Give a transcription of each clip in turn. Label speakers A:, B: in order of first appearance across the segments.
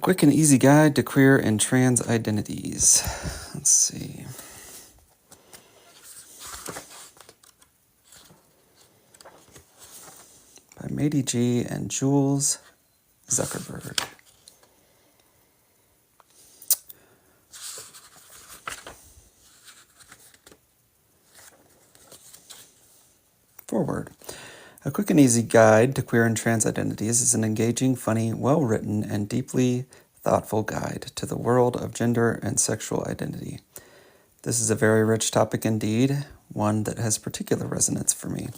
A: quick and easy guide to queer and trans identities. Let's see. By Mady G and Jules Zuckerberg. Forward. A quick and easy guide to queer and trans identities is an engaging, funny, well-written, and deeply thoughtful guide to the world of gender and sexual identity. This is a very rich topic indeed, one that has particular resonance for me.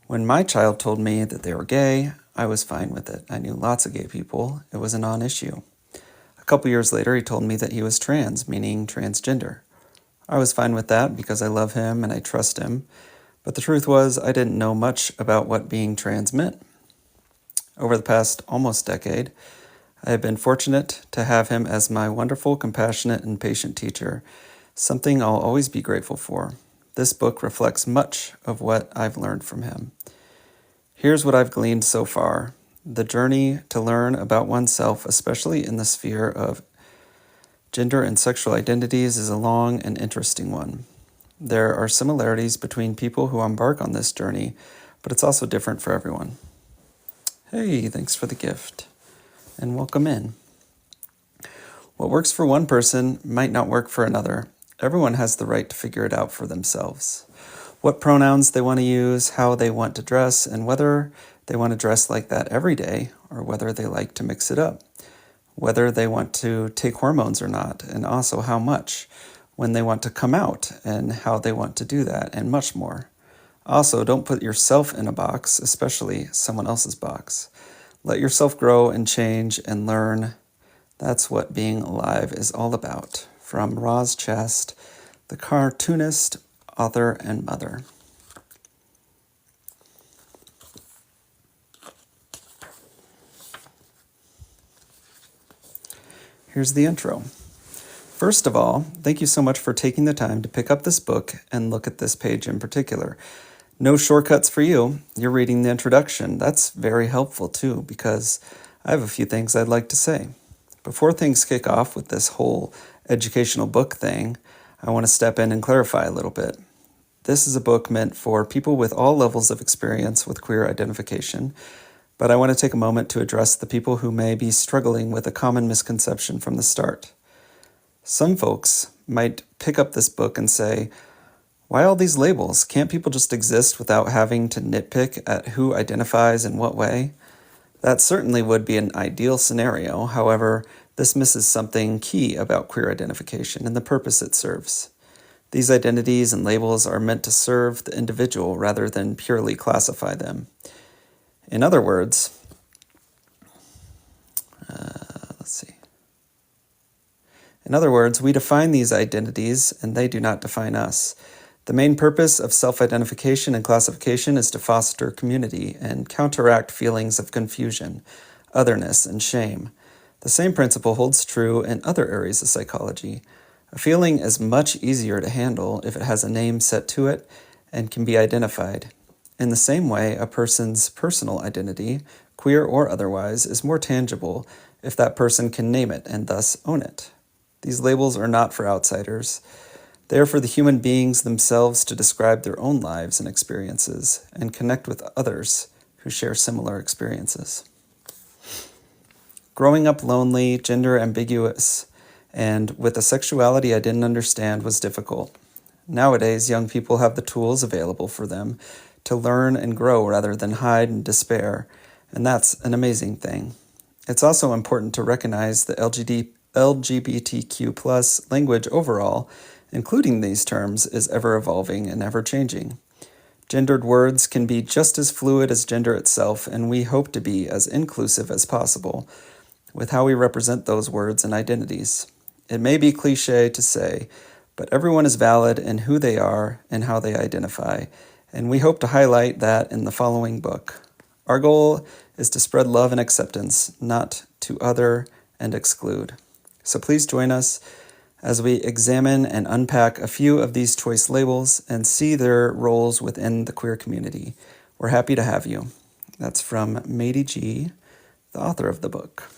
A: When my child told me that they were gay, I was fine with it. I knew lots of gay people. It was a non-issue. A couple years later, he told me that he was trans, meaning transgender. I was fine with that because I love him and I trust him. But the truth was, I didn't know much about what being trans meant. Over the past almost decade, I have been fortunate to have him as my wonderful, compassionate, and patient teacher, something I'll always be grateful for. This book reflects much of what I've learned from him. Here's what I've gleaned so far. The journey to learn about oneself, especially in the sphere of gender and sexual identities, is a long and interesting one. There are similarities between people who embark on this journey, but it's also different for everyone. Hey, thanks for the gift, and welcome in. What works for one person might not work for another. Everyone has the right to figure it out for themselves. What pronouns they want to use, how they want to dress, and whether they want to dress like that every day, or whether they like to mix it up. Whether they want to take hormones or not, and also how much. When they want to come out and how they want to do that, and much more. Also, don't put yourself in a box, especially someone else's box. Let yourself grow and change and learn. That's what being alive is all about. From Roz Chast, the cartoonist, author, and mother. Here's the intro. First of all, thank you so much for taking the time to pick up this book and look at this page in particular. No shortcuts for you. You're reading the introduction. That's very helpful too, because I have a few things I'd like to say. Before things kick off with this whole educational book thing, I want to step in and clarify a little bit. This is a book meant for people with all levels of experience with queer identification, but I want to take a moment to address the people who may be struggling with a common misconception from the start. Some folks might pick up this book and say, why all these labels? Can't people just exist without having to nitpick at who identifies in what way? That certainly would be an ideal scenario. However, this misses something key about queer identification and the purpose it serves. These identities and labels are meant to serve the individual rather than purely classify them. In other words, we define these identities, and they do not define us. The main purpose of self-identification and classification is to foster community and counteract feelings of confusion, otherness, and shame. The same principle holds true in other areas of psychology. A feeling is much easier to handle if it has a name set to it and can be identified. In the same way, a person's personal identity, queer or otherwise, is more tangible if that person can name it and thus own it. These labels are not for outsiders. They are for the human beings themselves to describe their own lives and experiences and connect with others who share similar experiences. Growing up lonely, gender ambiguous, and with a sexuality I didn't understand was difficult. Nowadays, young people have the tools available for them to learn and grow rather than hide and despair, and that's an amazing thing. It's also important to recognize the LGBTQ+ language overall, including these terms, is ever evolving and ever changing. Gendered words can be just as fluid as gender itself, and we hope to be as inclusive as possible with how we represent those words and identities. It may be cliche to say, but everyone is valid in who they are and how they identify, and we hope to highlight that in the following book. Our goal is to spread love and acceptance, not to other and exclude. So please join us as we examine and unpack a few of these choice labels and see their roles within the queer community. We're happy to have you. That's from Mady G, the author of the book.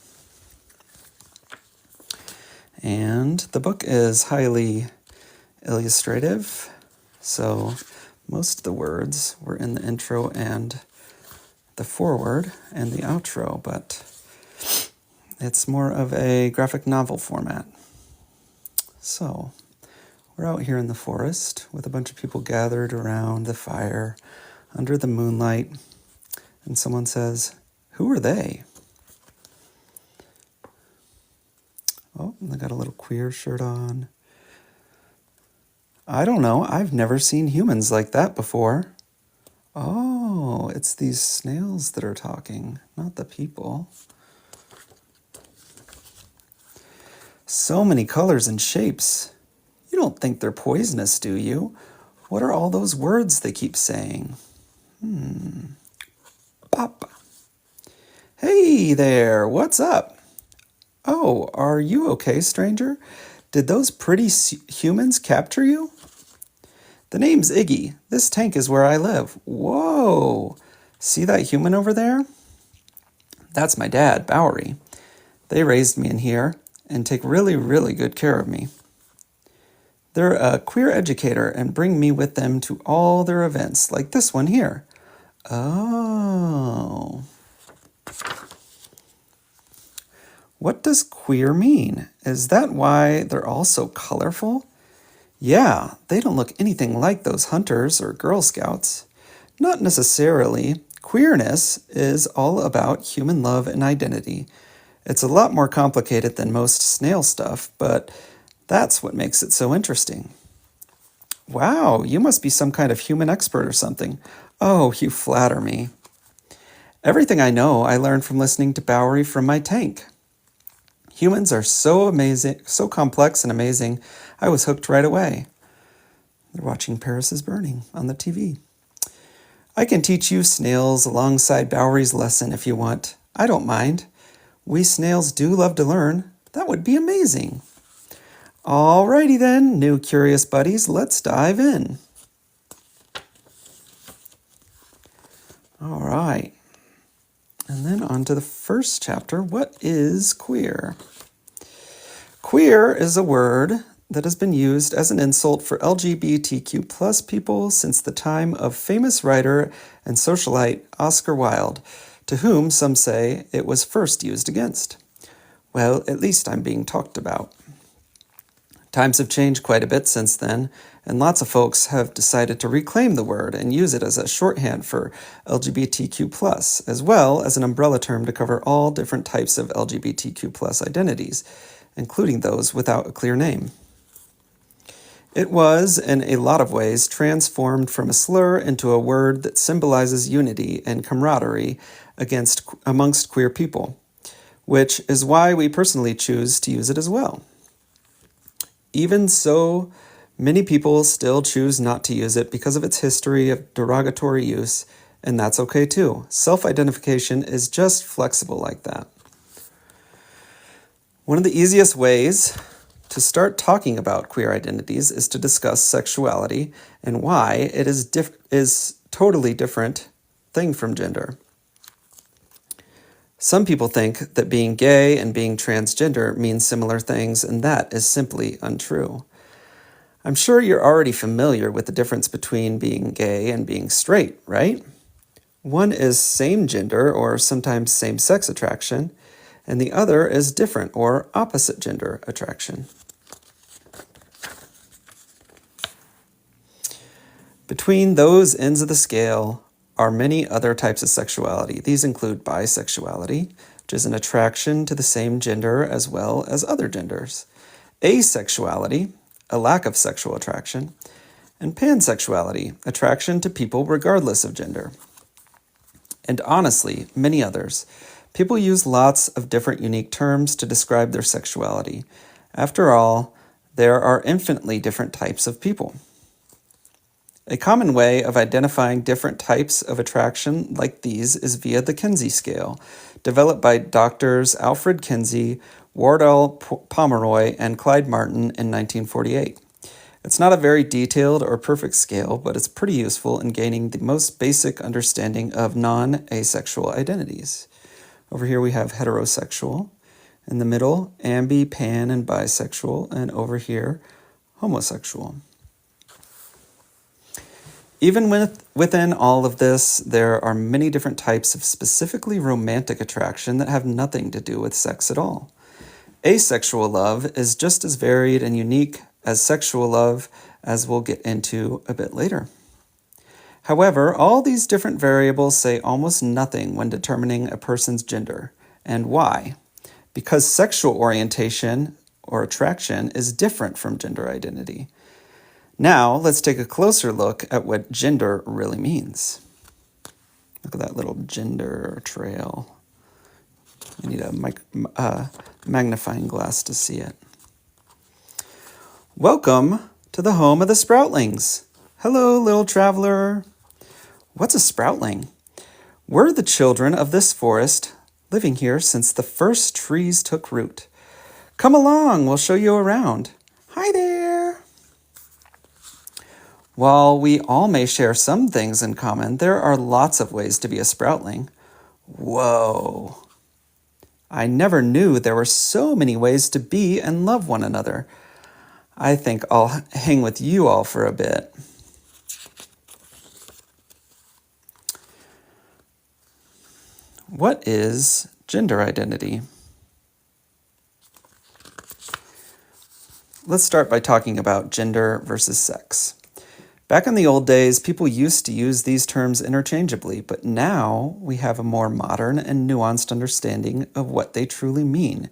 A: And the book is highly illustrative, so most of the words were in the intro and the foreword and the outro, but it's more of a graphic novel format. So we're out here in the forest with a bunch of people gathered around the fire under the moonlight, and someone says, "Who are they?" Oh, they got a little queer shirt on. I don't know. I've never seen humans like that before. Oh, it's these snails that are talking, not the people. So many colors and shapes. You don't think they're poisonous, do you? What are all those words they keep saying? Pop. Hey there, what's up? Oh, are you okay, stranger? Did those pretty humans capture you? The name's Iggy. This tank is where I live. Whoa! See that human over there? That's my dad, Bowery. They raised me in here and take really, really good care of me. They're a queer educator and bring me with them to all their events, like this one here. Oh. What does queer mean? Is that why they're all so colorful? Yeah, they don't look anything like those hunters or Girl Scouts. Not necessarily. Queerness is all about human love and identity. It's a lot more complicated than most snail stuff, but that's what makes it so interesting. Wow, you must be some kind of human expert or something. Oh, you flatter me. Everything I know, I learned from listening to Bowery from my tank. Humans are so amazing, so complex and amazing, I was hooked right away. They're watching Paris is Burning on the TV. I can teach you snails alongside Bowery's lesson if you want. I don't mind. We snails do love to learn. That would be amazing. Alrighty then, new curious buddies, let's dive in. All right. And then on to the first chapter. What is queer? Queer is a word that has been used as an insult for LGBTQ plus people since the time of famous writer and socialite Oscar Wilde, to whom some say it was first used against. Well, at least I'm being talked about. Times have changed quite a bit since then, and lots of folks have decided to reclaim the word and use it as a shorthand for LGBTQ+, as well as an umbrella term to cover all different types of LGBTQ+ identities, including those without a clear name. It was, in a lot of ways, transformed from a slur into a word that symbolizes unity and camaraderie amongst queer people, which is why we personally choose to use it as well. Even so, many people still choose not to use it because of its history of derogatory use, and that's okay too. Self-identification is just flexible like that. One of the easiest ways to start talking about queer identities is to discuss sexuality and why it is totally different thing from gender. Some people think that being gay and being transgender mean similar things, and that is simply untrue. I'm sure you're already familiar with the difference between being gay and being straight, right? One is same gender or sometimes same-sex attraction, and the other is different or opposite gender attraction. Between those ends of the scale are many other types of sexuality. These include bisexuality, which is an attraction to the same gender as well as other genders, asexuality, a lack of sexual attraction, and pansexuality, attraction to people regardless of gender. And honestly, many others. People use lots of different unique terms to describe their sexuality. After all, there are infinitely different types of people. A common way of identifying different types of attraction like these is via the Kinsey scale, developed by doctors Alfred Kinsey, Wardell Pomeroy, and Clyde Martin in 1948. It's not a very detailed or perfect scale, but it's pretty useful in gaining the most basic understanding of non-asexual identities. Over here we have heterosexual, In the middle, ambi, pan, and bisexual, and over here, homosexual. Even within all of this, there are many different types of specifically romantic attraction that have nothing to do with sex at all. Asexual love is just as varied and unique as sexual love, as we'll get into a bit later. However, all these different variables say almost nothing when determining a person's gender. And why? Because sexual orientation or attraction is different from gender identity. Now, let's take a closer look at what gender really means. Look at that little gender trail. I need a magnifying glass to see it. Welcome to the home of the Sproutlings. Hello, little traveler. What's a sproutling? We're the children of this forest, living here since the first trees took root. Come along, we'll show you around. Hi there. While we all may share some things in common, there are lots of ways to be a sproutling. Whoa. I never knew there were so many ways to be and love one another. I think I'll hang with you all for a bit. What is gender identity? Let's start by talking about gender versus sex. Back in the old days, people used to use these terms interchangeably, but now we have a more modern and nuanced understanding of what they truly mean,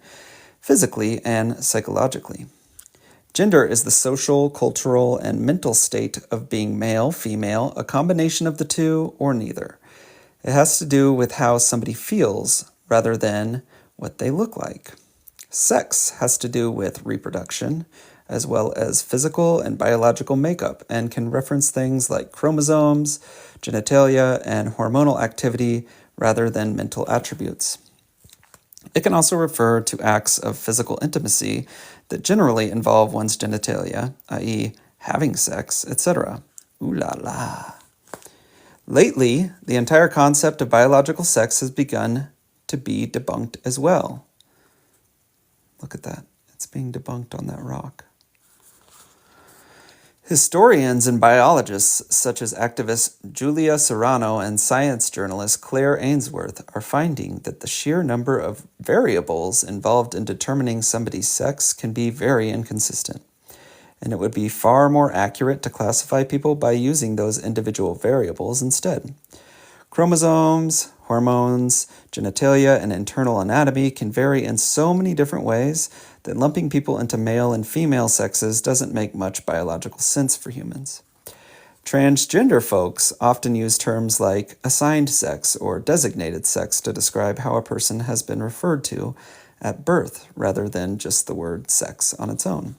A: physically and psychologically. Gender is the social, cultural, and mental state of being male, female, a combination of the two, or neither. It has to do with how somebody feels rather than what they look like. Sex has to do with reproduction, as well as physical and biological makeup, and can reference things like chromosomes, genitalia, and hormonal activity rather than mental attributes. It can also refer to acts of physical intimacy that generally involve one's genitalia, i.e., having sex, etc. Ooh la la. Lately, the entire concept of biological sex has begun to be debunked as well. Look at that. It's being debunked on that rock. Historians and biologists such as activist Julia Serrano and science journalist Claire Ainsworth are finding that the sheer number of variables involved in determining somebody's sex can be very inconsistent, and it would be far more accurate to classify people by using those individual variables instead. Chromosomes, hormones, genitalia, and internal anatomy can vary in so many different ways that lumping people into male and female sexes doesn't make much biological sense for humans. Transgender folks often use terms like assigned sex or designated sex to describe how a person has been referred to at birth rather than just the word sex on its own.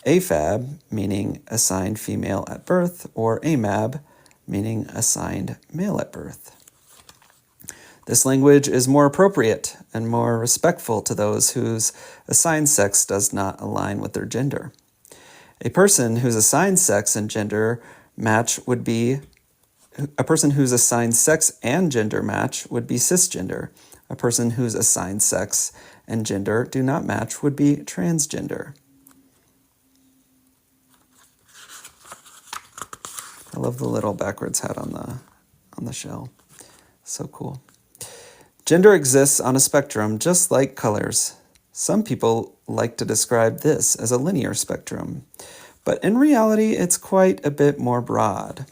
A: AFAB, meaning assigned female at birth, or AMAB, meaning assigned male at birth. This language is more appropriate and more respectful to those whose assigned sex does not align with their gender. A person whose assigned sex and gender match would be a person whose assigned sex and gender match would be cisgender. A person whose assigned sex and gender do not match would be transgender. I love the little backwards hat on the shell. So cool. Gender exists on a spectrum just like colors. Some people like to describe this as a linear spectrum, but in reality it's quite a bit more broad.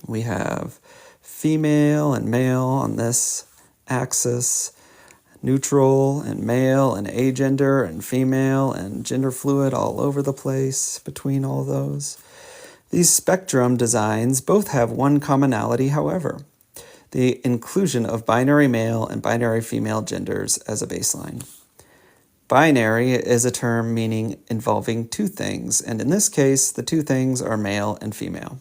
A: We have female and male on this axis, neutral and male and agender and female and gender fluid all over the place between all those. These spectrum designs both have one commonality, however, the inclusion of binary male and binary female genders as a baseline. Binary is a term meaning involving two things, and in this case, the two things are male and female.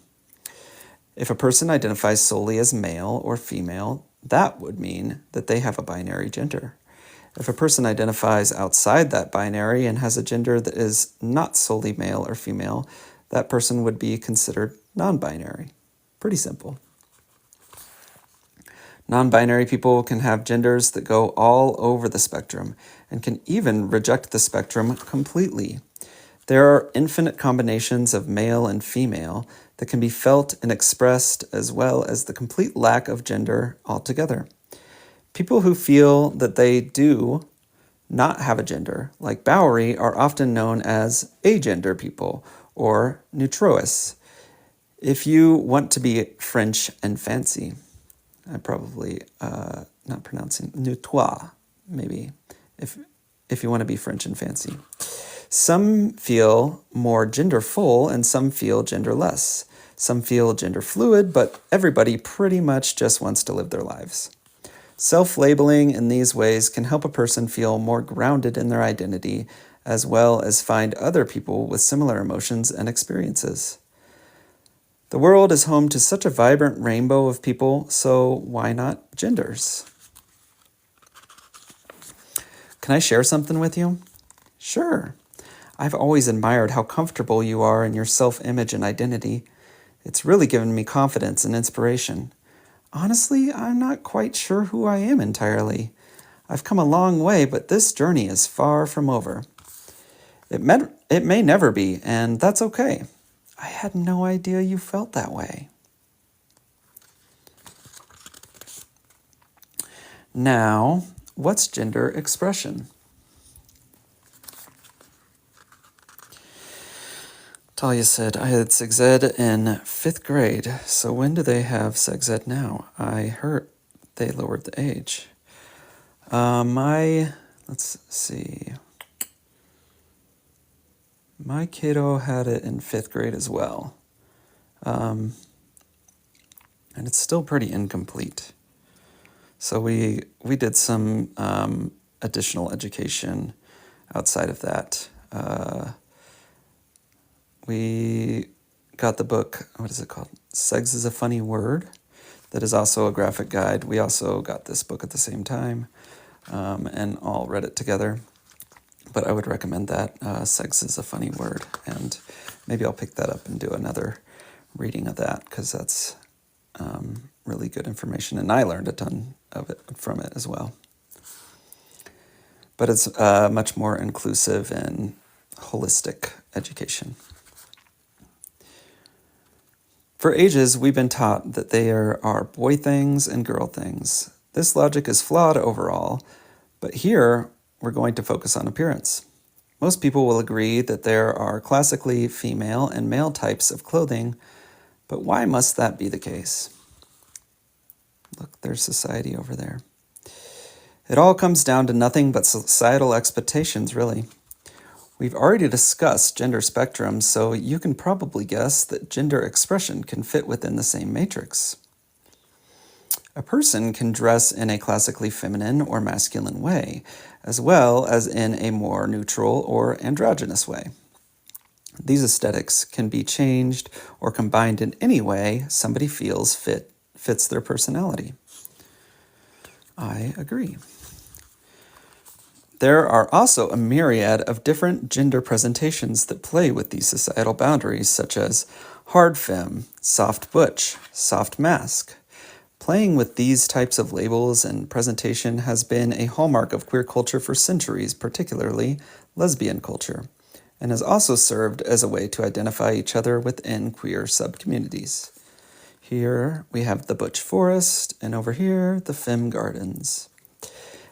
A: If a person identifies solely as male or female, that would mean that they have a binary gender. If a person identifies outside that binary and has a gender that is not solely male or female, that person would be considered non-binary. Pretty simple. Non-binary people can have genders that go all over the spectrum, and can even reject the spectrum completely. There are infinite combinations of male and female that can be felt and expressed, as well as the complete lack of gender altogether. People who feel that they do not have a gender, like Bowery, are often known as agender people or neutrois. If you want to be French and fancy, I'm probably not pronouncing neutrois, maybe, if you want to be French and fancy. Some feel more genderful and some feel genderless. Some feel gender fluid, but everybody pretty much just wants to live their lives. Self-labeling in these ways can help a person feel more grounded in their identity, as well as find other people with similar emotions and experiences. The world is home to such a vibrant rainbow of people, so why not genders? Can I share something with you? Sure. I've always admired how comfortable you are in your self-image and identity. It's really given me confidence and inspiration. Honestly, I'm not quite sure who I am entirely. I've come a long way, but this journey is far from over. It may never be, and that's okay. I had no idea you felt that way. Now, what's gender expression? Talia said, I had sex ed in 5th grade, so when do they have sex ed now? I heard they lowered the age. Let's see. My kiddo had it in 5th grade as well. And it's still pretty incomplete. So we did some additional education outside of that. We got the book, what is it called? Sex is a Funny Word. That is also a graphic guide. We also got this book at the same time and all read it together. But I would recommend that. Sex is a Funny Word. And maybe I'll pick that up and do another reading of that because that's really good information. And I learned a ton of it from it as well. But it's much more inclusive and holistic education. For ages, we've been taught that there are boy things and girl things. This logic is flawed overall, but here we're going to focus on appearance. Most people will agree that there are classically female and male types of clothing, but why must that be the case? Look, there's society over there. It all comes down to nothing but societal expectations, really. We've already discussed gender spectrums, so you can probably guess that gender expression can fit within the same matrix. A person can dress in a classically feminine or masculine way, as well as in a more neutral or androgynous way. These aesthetics can be changed or combined in any way somebody feels fits their personality. I agree. There are also a myriad of different gender presentations that play with these societal boundaries, such as hard femme, soft butch, soft mask. Playing with these types of labels and presentation has been a hallmark of queer culture for centuries, particularly lesbian culture, and has also served as a way to identify each other within queer subcommunities. Here we have the butch forest, and over here, the femme gardens.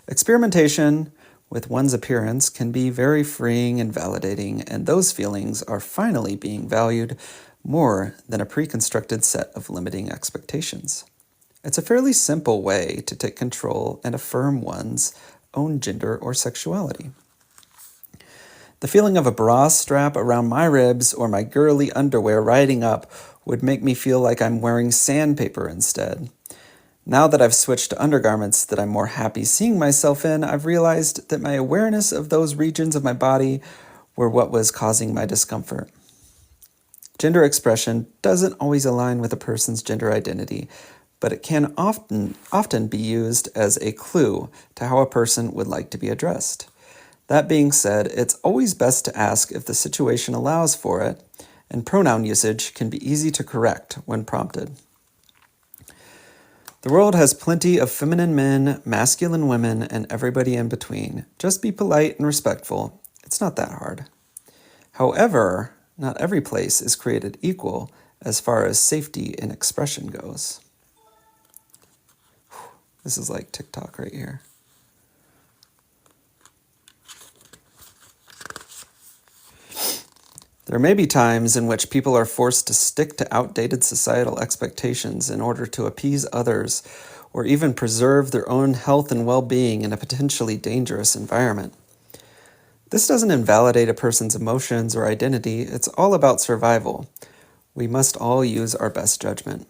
A: Experimentation with one's appearance can be very freeing and validating, and those feelings are finally being valued more than a pre-constructed set of limiting expectations. It's a fairly simple way to take control and affirm one's own gender or sexuality. The feeling of a bra strap around my ribs or my girly underwear riding up would make me feel like I'm wearing sandpaper instead. Now that I've switched to undergarments that I'm more happy seeing myself in, I've realized that my awareness of those regions of my body were what was causing my discomfort. Gender expression doesn't always align with a person's gender identity, but it can often be used as a clue to how a person would like to be addressed. That being said, it's always best to ask if the situation allows for it, and pronoun usage can be easy to correct when prompted. The world has plenty of feminine men, masculine women, and everybody in between. Just be polite and respectful. It's not that hard. However, not every place is created equal as far as safety and expression goes. This is like TikTok right here. There may be times in which people are forced to stick to outdated societal expectations in order to appease others or even preserve their own health and well-being in a potentially dangerous environment. This doesn't invalidate a person's emotions or identity. It's all about survival. We must all use our best judgment.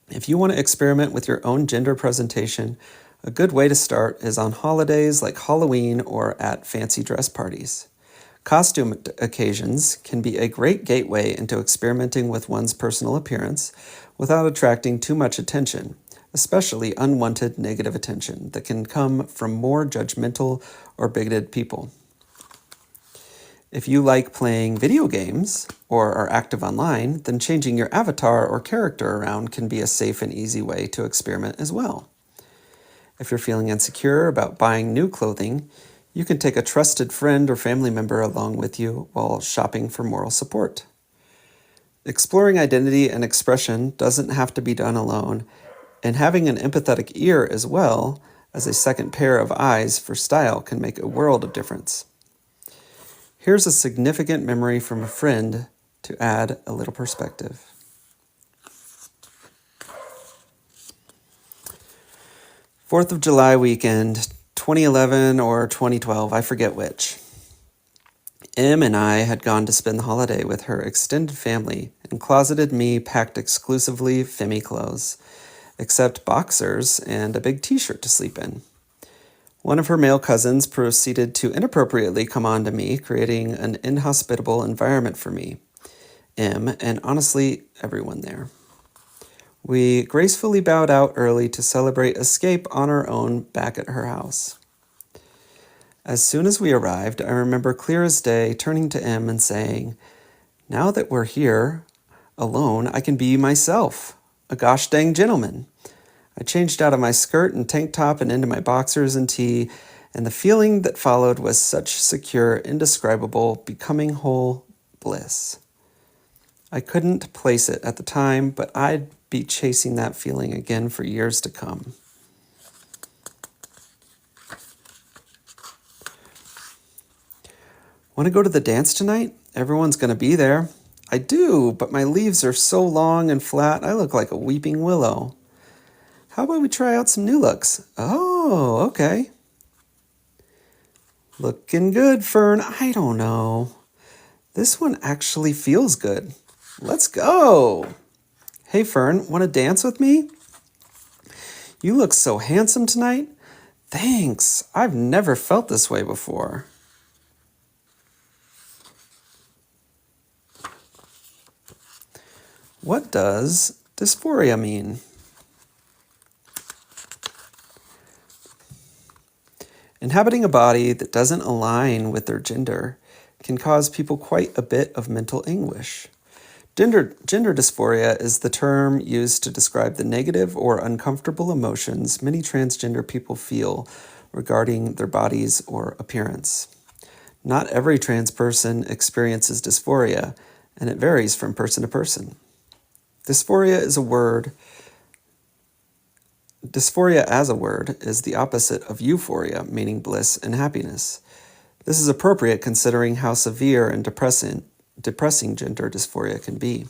A: If you want to experiment with your own gender presentation, a good way to start is on holidays like Halloween or at fancy dress parties. Costume occasions can be a great gateway into experimenting with one's personal appearance without attracting too much attention, especially unwanted negative attention that can come from more judgmental or bigoted people. If you like playing video games or are active online, then changing your avatar or character around can be a safe and easy way to experiment as well. If you're feeling insecure about buying new clothing, you can take a trusted friend or family member along with you while shopping for moral support. Exploring identity and expression doesn't have to be done alone, and having an empathetic ear as well as a second pair of eyes for style can make a world of difference. Here's a significant memory from a friend to add a little perspective. Fourth of July weekend, 2011 or 2012, I forget which. Em and I had gone to spend the holiday with her extended family, and closeted me packed exclusively femmy clothes, except boxers and a big t-shirt to sleep in. One of her male cousins proceeded to inappropriately come on to me, creating an inhospitable environment for me, Em, and honestly, everyone there. We gracefully bowed out early to celebrate escape on our own back at her house. As soon as we arrived, I remember clear as day turning to Em and saying, "Now that we're here, alone, I can be myself, a gosh dang gentleman." I changed out of my skirt and tank top and into my boxers and tee, and the feeling that followed was such secure, indescribable, becoming whole bliss. I couldn't place it at the time, but I'd be chasing that feeling again for years to come. Want to go to the dance tonight? Everyone's going to be there. I do, but my leaves are so long and flat, I look like a weeping willow. How about we try out some new looks? Oh, okay. Looking good, Fern. I don't know. This one actually feels good. Let's go. Hey, Fern, want to dance with me? You look so handsome tonight. Thanks. I've never felt this way before. What does dysphoria mean? Inhabiting a body that doesn't align with their gender can cause people quite a bit of mental anguish. Gender dysphoria is the term used to describe the negative or uncomfortable emotions many transgender people feel regarding their bodies or appearance. Not every trans person experiences dysphoria, and it varies from person to person. Dysphoria as a word is the opposite of euphoria, meaning bliss and happiness. This is appropriate considering how severe and depressing gender dysphoria can be.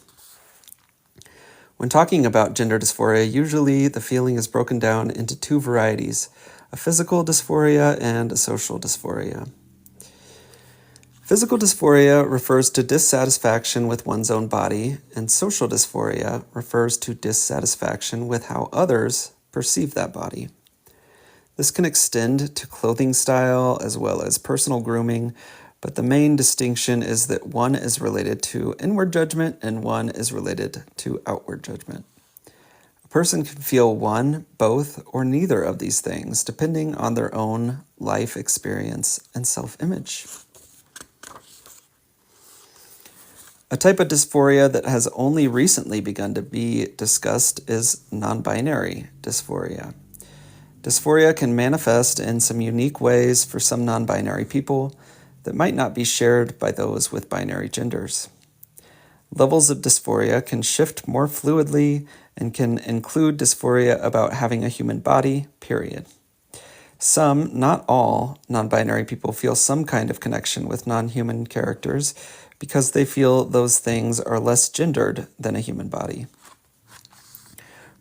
A: When talking about gender dysphoria, usually the feeling is broken down into two varieties, a physical dysphoria and a social dysphoria. Physical dysphoria refers to dissatisfaction with one's own body, and social dysphoria refers to dissatisfaction with how others perceive that body. This can extend to clothing style as well as personal grooming, but the main distinction is that one is related to inward judgment and one is related to outward judgment. A person can feel one, both, or neither of these things, depending on their own life experience and self-image. A type of dysphoria that has only recently begun to be discussed is non-binary dysphoria. Dysphoria can manifest in some unique ways for some non-binary people that might not be shared by those with binary genders. Levels of dysphoria can shift more fluidly and can include dysphoria about having a human body, period. Some, not all, non-binary people feel some kind of connection with non-human characters because they feel those things are less gendered than a human body.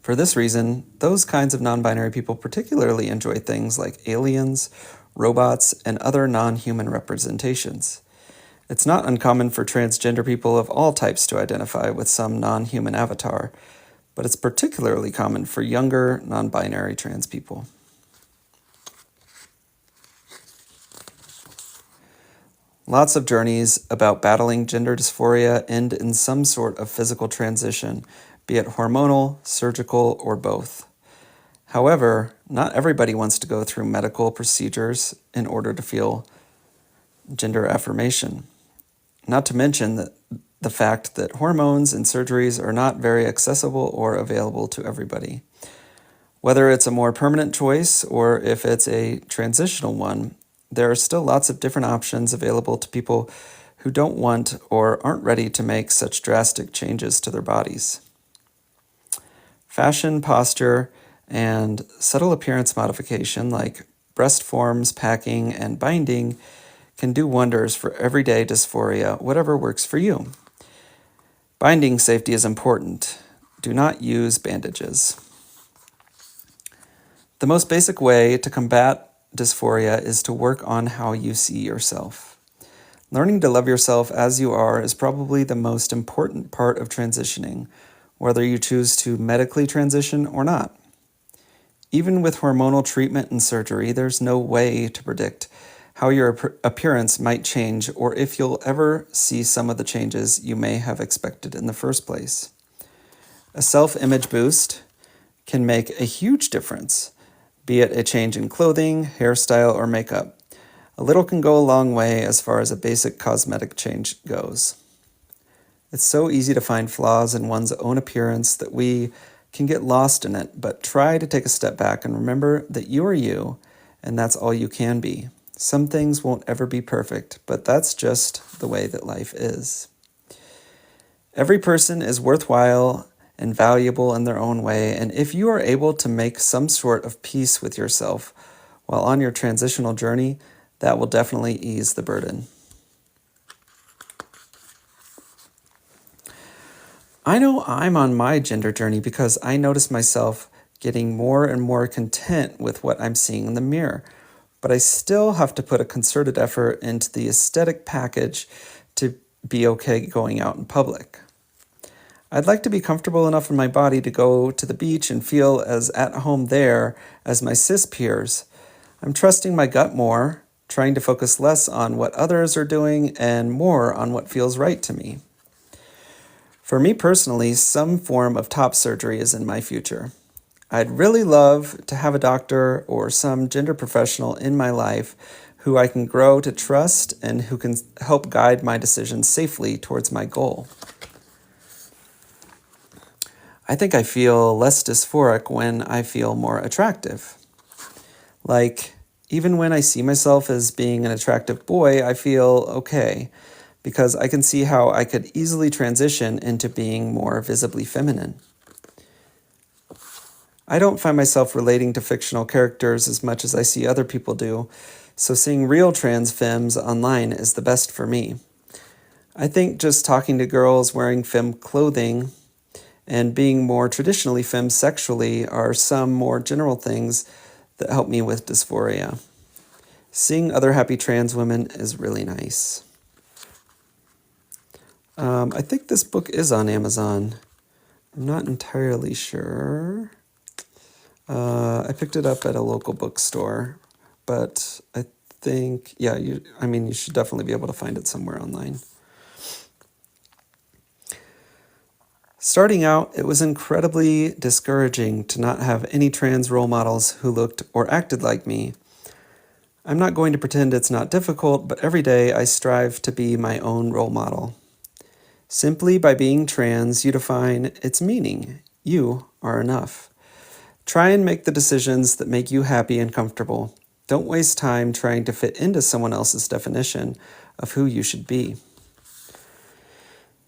A: For this reason, those kinds of non-binary people particularly enjoy things like aliens, robots, and other non-human representations. It's not uncommon for transgender people of all types to identify with some non-human avatar, but it's particularly common for younger, non-binary trans people. Lots of journeys about battling gender dysphoria end in some sort of physical transition, be it hormonal, surgical, or both. However, not everybody wants to go through medical procedures in order to feel gender affirmation. Not to mention the fact that hormones and surgeries are not very accessible or available to everybody. Whether it's a more permanent choice or if it's a transitional one, there are still lots of different options available to people who don't want or aren't ready to make such drastic changes to their bodies. Fashion, posture, and subtle appearance modification like breast forms, packing, and binding can do wonders for everyday dysphoria, whatever works for you. Binding safety is important. Do not use bandages. The most basic way to combat dysphoria is to work on how you see yourself. Learning to love yourself as you are is probably the most important part of transitioning, whether you choose to medically transition or not. Even with hormonal treatment and surgery, there's no way to predict how your appearance might change or if you'll ever see some of the changes you may have expected in the first place. A self-image boost can make a huge difference, be it a change in clothing, hairstyle, or makeup. A little can go a long way as far as a basic cosmetic change goes. It's so easy to find flaws in one's own appearance that we can get lost in it, but try to take a step back and remember that you are you, and that's all you can be. Some things won't ever be perfect, but that's just the way that life is. Every person is worthwhile and valuable in their own way, and if you are able to make some sort of peace with yourself while on your transitional journey, that will definitely ease the burden. I know I'm on my gender journey because I notice myself getting more and more content with what I'm seeing in the mirror, but I still have to put a concerted effort into the aesthetic package to be okay going out in public. I'd like to be comfortable enough in my body to go to the beach and feel as at home there as my cis peers. I'm trusting my gut more, trying to focus less on what others are doing and more on what feels right to me. For me personally, some form of top surgery is in my future. I'd really love to have a doctor or some gender professional in my life who I can grow to trust and who can help guide my decisions safely towards my goal. I think I feel less dysphoric when I feel more attractive. Like, even when I see myself as being an attractive boy, I feel okay, because I can see how I could easily transition into being more visibly feminine. I don't find myself relating to fictional characters as much as I see other people do, so seeing real trans femmes online is the best for me. I think just talking to girls wearing femme clothing and being more traditionally femme sexually are some more general things that help me with dysphoria. Seeing other happy trans women is really nice. I think this book is on Amazon. I'm not entirely sure. I picked it up at a local bookstore, but I think, you should definitely be able to find it somewhere online. Starting out, it was incredibly discouraging to not have any trans role models who looked or acted like me. I'm not going to pretend it's not difficult, but every day I strive to be my own role model. Simply by being trans, you define its meaning. You are enough. Try and make the decisions that make you happy and comfortable. Don't waste time trying to fit into someone else's definition of who you should be.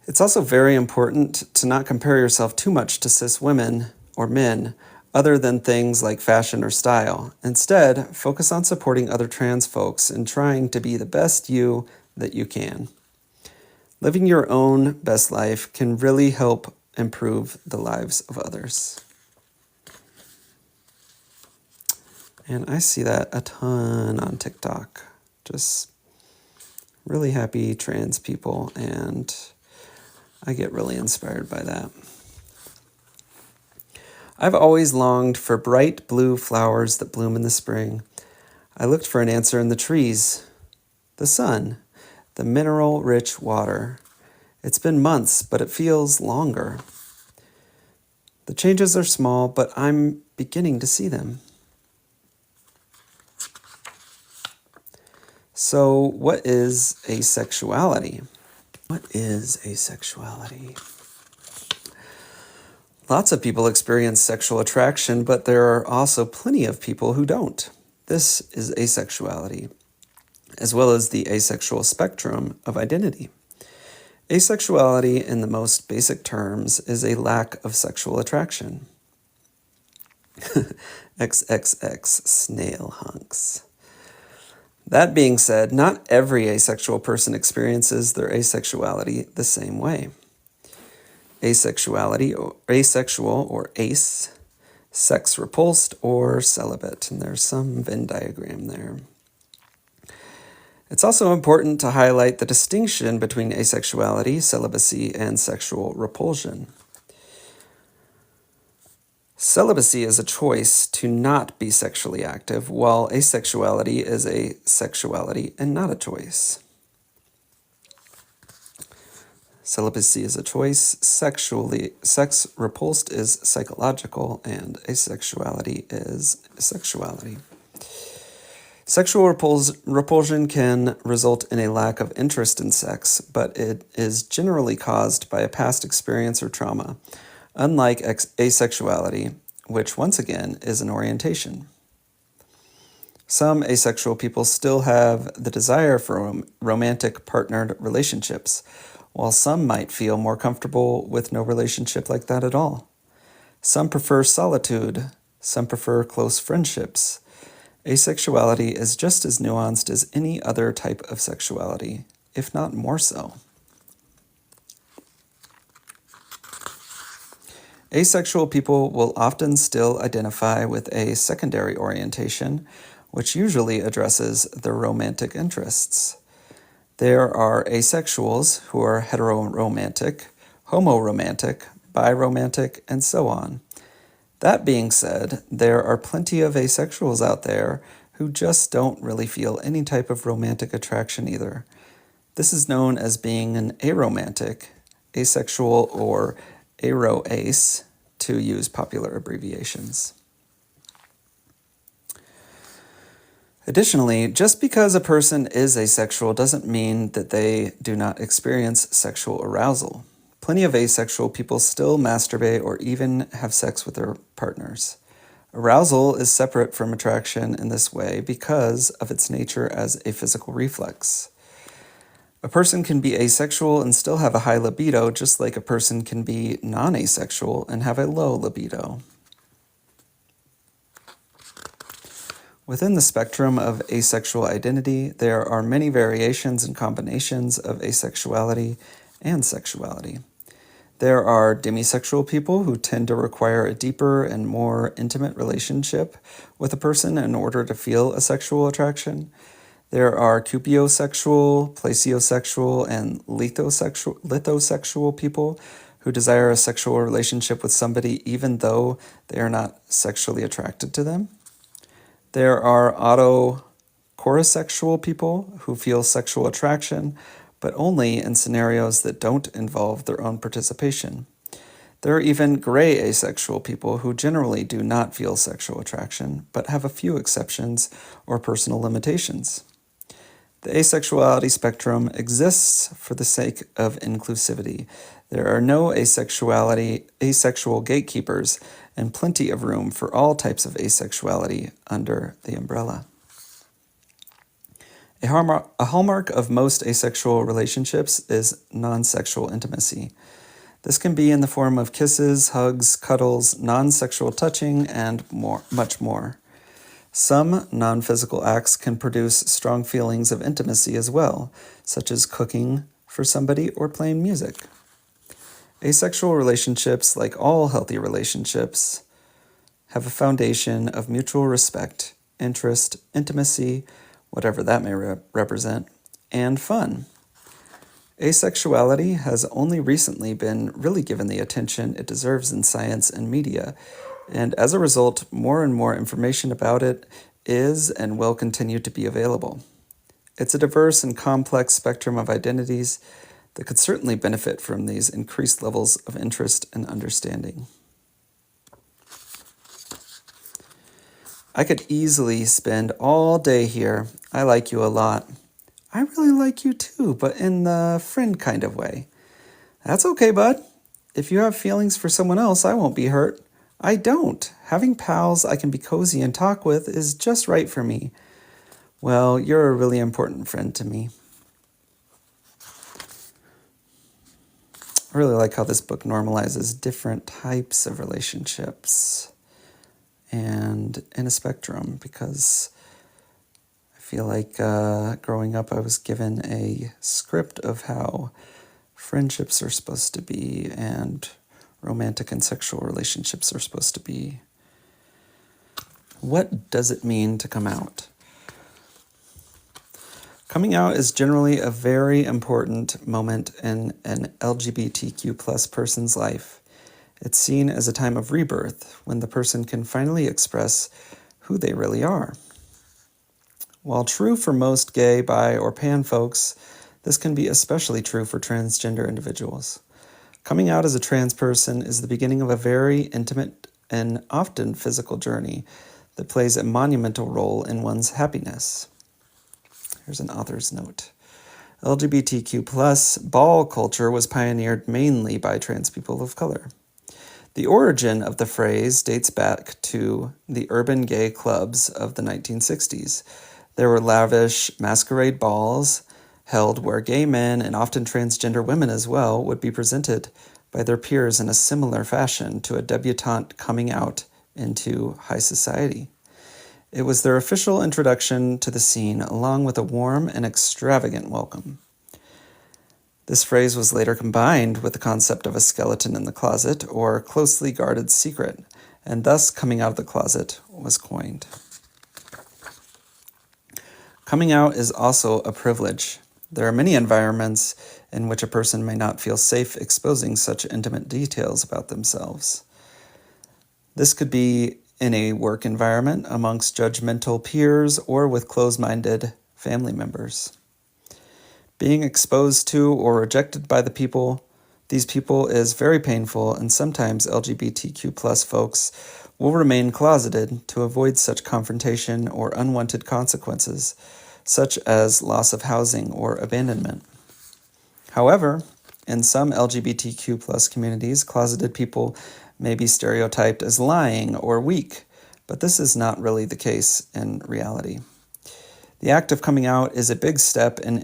A: It's also very important to not compare yourself too much to cis women or men, other than things like fashion or style. Instead, focus on supporting other trans folks and trying to be the best you that you can. Living your own best life can really help improve the lives of others. And I see that a ton on TikTok. Just really happy trans people, and I get really inspired by that. I've always longed for bright blue flowers that bloom in the spring. I looked for an answer in the trees, the sun, the mineral-rich water. It's been months, but it feels longer. The changes are small, but I'm beginning to see them. So, what is asexuality? What is asexuality? Lots of people experience sexual attraction, but there are also plenty of people who don't. This is asexuality, as well as the asexual spectrum of identity. Asexuality, in the most basic terms, is a lack of sexual attraction. XXX snail hunks. That being said, not every asexual person experiences their asexuality the same way. Asexuality, or asexual, or ace, sex repulsed, or celibate, and there's some Venn diagram there. It's also important to highlight the distinction between asexuality, celibacy, and sexual repulsion. Celibacy is a choice to not be sexually active, while asexuality is a sexuality and not a choice. Celibacy is a choice, sex repulsed is psychological, and asexuality is sexuality. Sexual repulsion can result in a lack of interest in sex, but it is generally caused by a past experience or trauma, unlike asexuality, which once again is an orientation. Some asexual people still have the desire for romantic partnered relationships, while some might feel more comfortable with no relationship like that at all. Some prefer solitude, some prefer close friendships. Asexuality is just as nuanced as any other type of sexuality, if not more so. Asexual people will often still identify with a secondary orientation, which usually addresses their romantic interests. There are asexuals who are heteroromantic, homoromantic, biromantic, and so on. That being said, there are plenty of asexuals out there who just don't really feel any type of romantic attraction either. This is known as being an aromantic, asexual, or aroace, to use popular abbreviations. Additionally, just because a person is asexual doesn't mean that they do not experience sexual arousal. Plenty of asexual people still masturbate or even have sex with their partners. Arousal is separate from attraction in this way because of its nature as a physical reflex. A person can be asexual and still have a high libido, just like a person can be non-asexual and have a low libido. Within the spectrum of asexual identity, there are many variations and combinations of asexuality and sexuality. There are demisexual people who tend to require a deeper and more intimate relationship with a person in order to feel a sexual attraction. There are cupiosexual, plasiosexual, and lithosexual people who desire a sexual relationship with somebody even though they are not sexually attracted to them. There are autocorosexual people who feel sexual attraction, but only in scenarios that don't involve their own participation. There are even gray asexual people who generally do not feel sexual attraction, but have a few exceptions or personal limitations. The asexuality spectrum exists for the sake of inclusivity. There are no asexual gatekeepers, and plenty of room for all types of asexuality under the umbrella. A hallmark of most asexual relationships is non-sexual intimacy. This can be in the form of kisses, hugs, cuddles, non-sexual touching, and much more. Some non-physical acts can produce strong feelings of intimacy as well, such as cooking for somebody or playing music. Asexual relationships, like all healthy relationships, have a foundation of mutual respect, interest, intimacy, whatever that may represent, and fun. Asexuality has only recently been really given the attention it deserves in science and media, and as a result, more and more information about it is and will continue to be available. It's a diverse and complex spectrum of identities that could certainly benefit from these increased levels of interest and understanding. I could easily spend all day here. I like you a lot. I really like you too, but in the friend kind of way. That's okay, bud. If you have feelings for someone else, I won't be hurt. I don't. Having pals I can be cozy and talk with is just right for me. Well, you're a really important friend to me. I really like how this book normalizes different types of relationships and in a spectrum, because I feel like growing up I was given a script of how friendships are supposed to be and romantic and sexual relationships are supposed to be. What does it mean to come out? Coming out is generally a very important moment in an LGBTQ plus person's life. It's seen as a time of rebirth when the person can finally express who they really are. While true for most gay, bi, or pan folks, this can be especially true for transgender individuals. Coming out as a trans person is the beginning of a very intimate and often physical journey that plays a monumental role in one's happiness. Here's an author's note. LGBTQ plus ball culture was pioneered mainly by trans people of color. The origin of the phrase dates back to the urban gay clubs of the 1960s. There were lavish masquerade balls held where gay men, and often transgender women as well, would be presented by their peers in a similar fashion to a debutante coming out into high society. It was their official introduction to the scene, along with a warm and extravagant welcome. This phrase was later combined with the concept of a skeleton in the closet, or closely guarded secret, and thus coming out of the closet was coined. Coming out is also a privilege. There are many environments in which a person may not feel safe exposing such intimate details about themselves. This could be in a work environment, amongst judgmental peers, or with closed-minded family members. Being exposed to or rejected by these people is very painful, and sometimes LGBTQ plus folks will remain closeted to avoid such confrontation or unwanted consequences, such as loss of housing or abandonment. However, in some LGBTQ plus communities, closeted people may be stereotyped as lying or weak, but this is not really the case in reality. The act of coming out is a big step in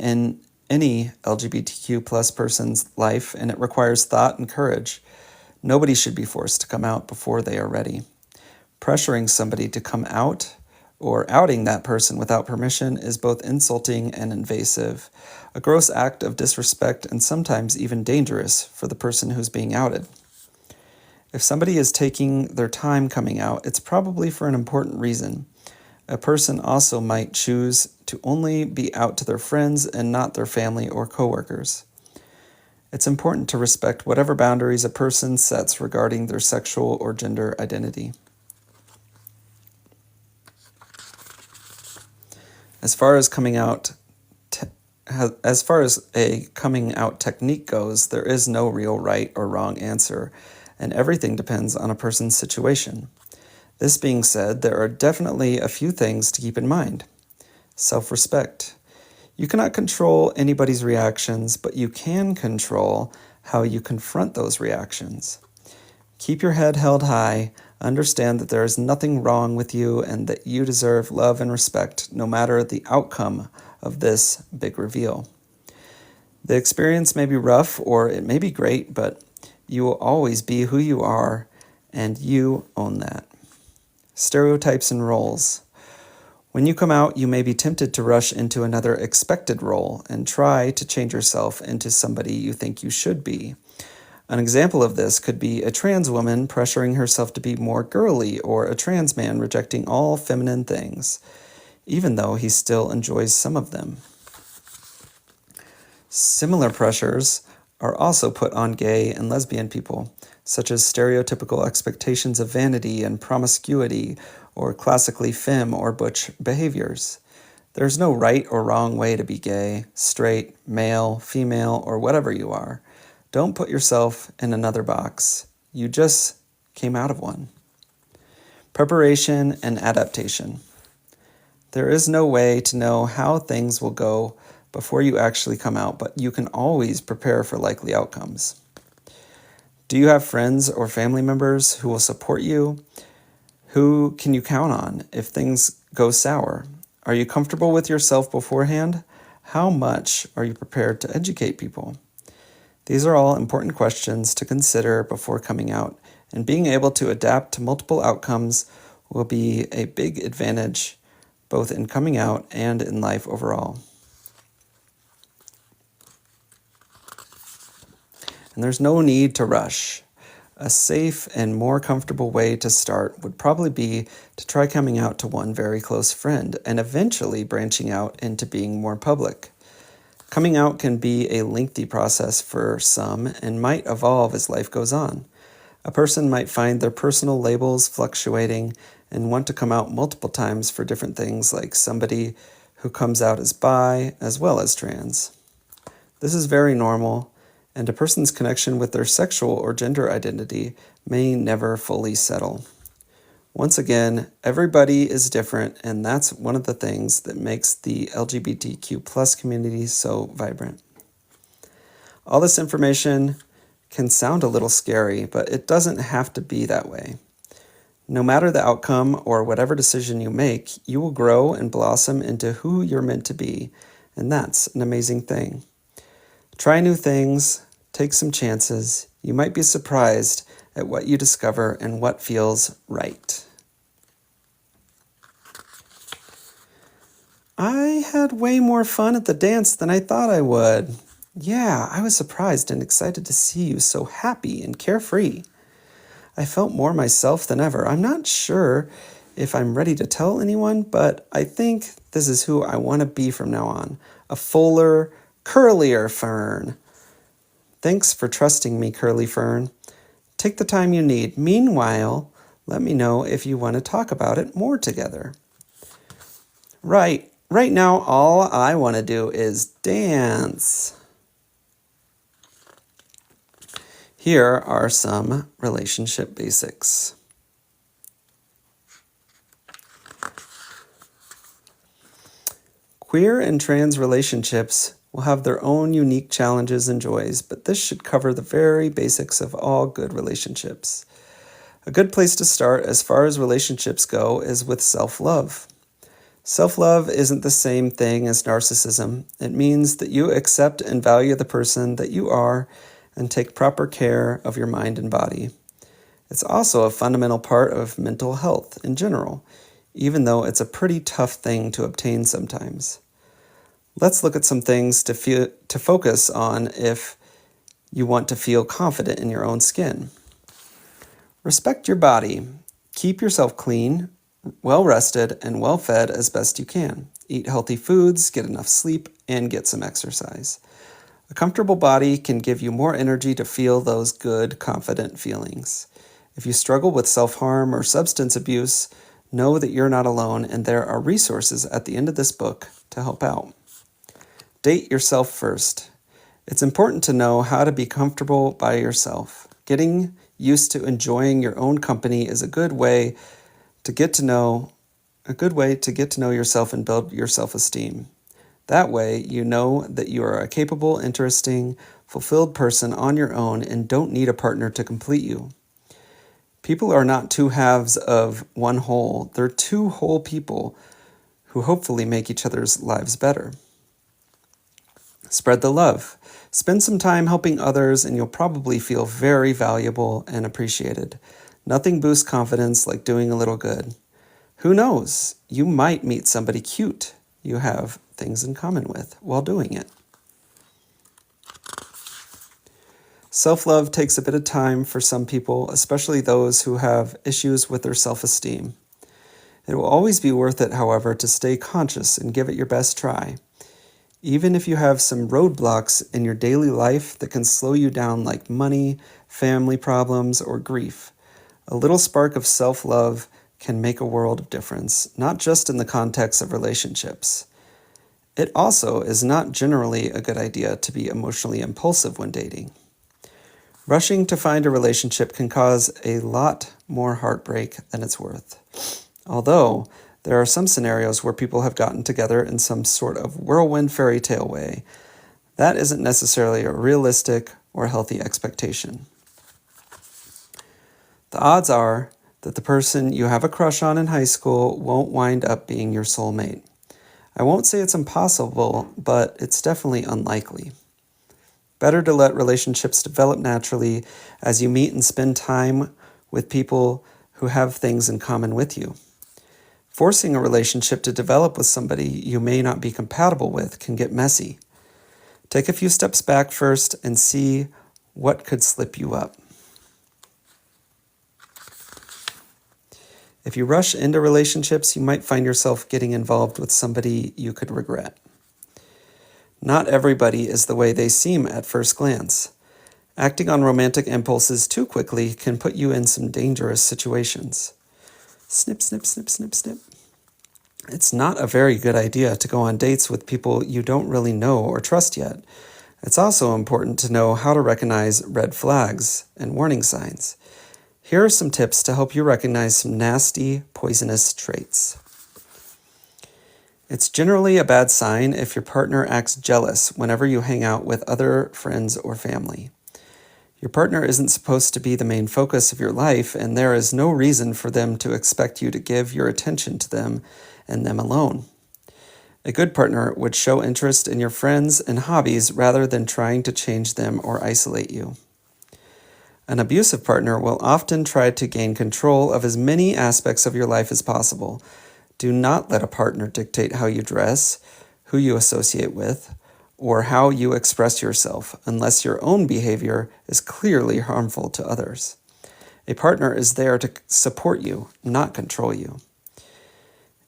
A: any LGBTQ plus person's life, and it requires thought and courage. Nobody should be forced to come out before they are ready. Pressuring somebody to come out or outing that person without permission is both insulting and invasive, a gross act of disrespect and sometimes even dangerous for the person who's being outed. If somebody is taking their time coming out, it's probably for an important reason. A person also might choose to only be out to their friends and not their family or coworkers. It's important to respect whatever boundaries a person sets regarding their sexual or gender identity. As far as a coming out technique goes, there is no real right or wrong answer, and everything depends on a person's situation. This being said, there are definitely a few things to keep in mind. Self-respect. You cannot control anybody's reactions, but you can control how you confront those reactions. Keep your head held high, understand that there is nothing wrong with you and that you deserve love and respect no matter the outcome of this big reveal. The experience may be rough or it may be great, but you will always be who you are and you own that. Stereotypes and roles. When you come out, you may be tempted to rush into another expected role and try to change yourself into somebody you think you should be. An example of this could be a trans woman pressuring herself to be more girly or a trans man rejecting all feminine things, even though he still enjoys some of them. Similar pressures are also put on gay and lesbian people, such as stereotypical expectations of vanity and promiscuity or classically femme or butch behaviors. There's no right or wrong way to be gay, straight, male, female, or whatever you are. Don't put yourself in another box. You just came out of one. Preparation and adaptation. There is no way to know how things will go before you actually come out, but you can always prepare for likely outcomes. Do you have friends or family members who will support you? Who can you count on if things go sour? Are you comfortable with yourself beforehand? How much are you prepared to educate people? These are all important questions to consider before coming out, and being able to adapt to multiple outcomes will be a big advantage both in coming out and in life overall. And there's no need to rush. A safe and more comfortable way to start would probably be to try coming out to one very close friend and eventually branching out into being more public. Coming out can be a lengthy process for some and might evolve as life goes on. A person might find their personal labels fluctuating and want to come out multiple times for different things, like somebody who comes out as bi as well as trans. This is very normal, and a person's connection with their sexual or gender identity may never fully settle. Once again, everybody is different, and that's one of the things that makes the LGBTQ+ community so vibrant. All this information can sound a little scary, but it doesn't have to be that way. No matter the outcome or whatever decision you make, you will grow and blossom into who you're meant to be, and that's an amazing thing. Try new things, take some chances. You might be surprised at what you discover and what feels right. I had way more fun at the dance than I thought I would. Yeah, I was surprised and excited to see you so happy and carefree. I felt more myself than ever. I'm not sure if I'm ready to tell anyone, but I think this is who I want to be from now on. A fuller, curlier fern. Thanks for trusting me, Curly Fern. Take the time you need. Meanwhile, let me know if you want to talk about it more together. Right now, all I want to do is dance. Here are some relationship basics. Queer and trans relationships will have their own unique challenges and joys, but this should cover the very basics of all good relationships. A good place to start as far as relationships go is with self-love. Self-love isn't the same thing as narcissism. It means that you accept and value the person that you are and take proper care of your mind and body. It's also a fundamental part of mental health in general, even though it's a pretty tough thing to obtain sometimes. Let's look at some things to focus on if you want to feel confident in your own skin. Respect your body. Keep yourself clean, well-rested, and well-fed as best you can. Eat healthy foods, get enough sleep, and get some exercise. A comfortable body can give you more energy to feel those good, confident feelings. If you struggle with self-harm or substance abuse, know that you're not alone and there are resources at the end of this book to help out. Date yourself first. It's important to know how to be comfortable by yourself. Getting used to enjoying your own company is a good way to get to know yourself and build your self-esteem. That way, you know that you are a capable, interesting, fulfilled person on your own and don't need a partner to complete you. People are not two halves of one whole. They're two whole people who hopefully make each other's lives better. Spread the love. Spend some time helping others and you'll probably feel very valuable and appreciated. Nothing boosts confidence like doing a little good. Who knows? You might meet somebody cute you have things in common with while doing it. Self-love takes a bit of time for some people, especially those who have issues with their self-esteem. It will always be worth it, however, to stay conscious and give it your best try. Even if you have some roadblocks in your daily life that can slow you down like money, family problems, or grief, a little spark of self-love can make a world of difference, not just in the context of relationships. It also is not generally a good idea to be emotionally impulsive when dating. Rushing to find a relationship can cause a lot more heartbreak than it's worth. Although, there are some scenarios where people have gotten together in some sort of whirlwind fairy tale way. That isn't necessarily a realistic or healthy expectation. The odds are that the person you have a crush on in high school won't wind up being your soulmate. I won't say it's impossible, but it's definitely unlikely. Better to let relationships develop naturally as you meet and spend time with people who have things in common with you. Forcing a relationship to develop with somebody you may not be compatible with can get messy. Take a few steps back first and see what could slip you up. If you rush into relationships, you might find yourself getting involved with somebody you could regret. Not everybody is the way they seem at first glance. Acting on romantic impulses too quickly can put you in some dangerous situations. Snip, snip, snip, snip, snip. It's not a very good idea to go on dates with people you don't really know or trust yet. It's also important to know how to recognize red flags and warning signs. Here are some tips to help you recognize some nasty, poisonous traits. It's generally a bad sign if your partner acts jealous whenever you hang out with other friends or family. Your partner isn't supposed to be the main focus of your life, and there is no reason for them to expect you to give your attention to them and them alone. A good partner would show interest in your friends and hobbies rather than trying to change them or isolate you. An abusive partner will often try to gain control of as many aspects of your life as possible. Do not let a partner dictate how you dress, who you associate with, or how you express yourself unless your own behavior is clearly harmful to others. A partner is there to support you, not control you.